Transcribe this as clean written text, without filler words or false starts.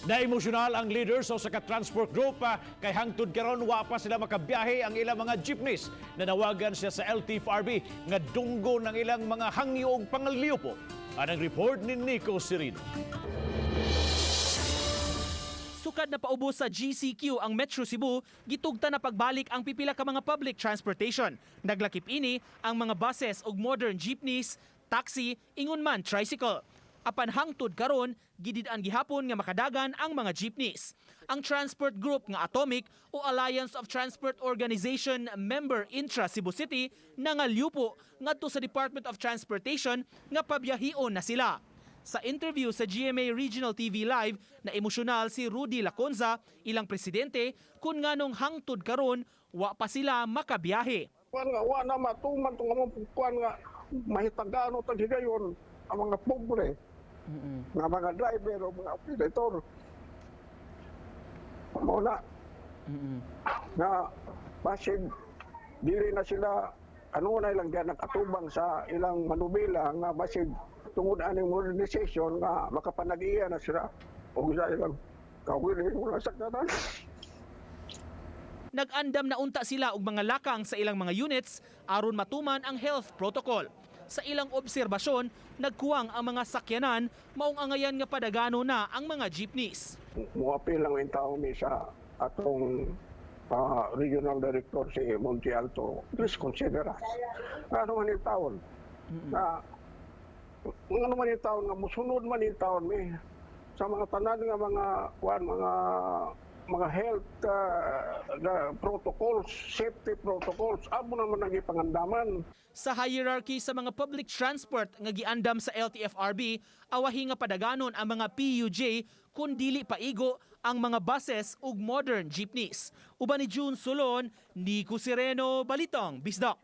Na-emosyonal ang leaders sa transport group kay hangtod karon wa pa sila makabiyahe ang ilang mga jeepneys. Nanawagan siya sa LTFRB nga dunggo ng ilang mga hangyo og pangaliyo po. Anang report ni Nico Sirino. Sukad na paubos sa GCQ ang Metro Cebu, gitugta na pagbalik ang pipila ka mga public transportation. Naglakip ini ang mga buses ug modern jeepneys, taxi, ingon man tricycle. Apan hangtod karon, gidid-an gihapon nga makadagan ang mga jeepneys. Ang transport group nga Atomic o Alliance of Transport Organization member Intra-Cebu City nangalyupo ngadto sa Department of Transportation nga pabiyahion na sila. Sa interview sa GMA Regional TV Live, na emosyonal si Rudy Laconza, ilang presidente, kung nganong hangtod karon wa pa sila makabiyahe. Kuan nga wa na matuman tong among kuan nga mahitagano ta higayon ang mga pobre. Nga mga driver o mga operator. Mao na. Na basig dili na sila ano na ilang diyan nakatubang sa ilang manubila nga basig tungod aning modernization nga makapanag-iya na sila o sa ilang kawili wala sakdanan. Nag-andam na unta sila og mga lakang sa ilang mga units aron matuman ang health protocol. Sa ilang obserbasyon, nagkuwang ang mga sakyanan, maong angayan nga padagano na ang mga jeepneys. Muapil lang yung tao ni sa atong regional director si Monte Alto. Please consider us. Ano man yung taon? Ano man yung taon nga musunod man yung taon may sa mga tanan nga mga health protocols, safety protocols, amo naman ang ipangandaman. Sa hierarchy sa mga public transport nga giandam sa LTFRB, awahi nga padaganon ang mga PUJ kun dili paigo ang mga buses ug modern jeepneys. Uban ni June Solon, Nico Sirino, Balitang Bisdak.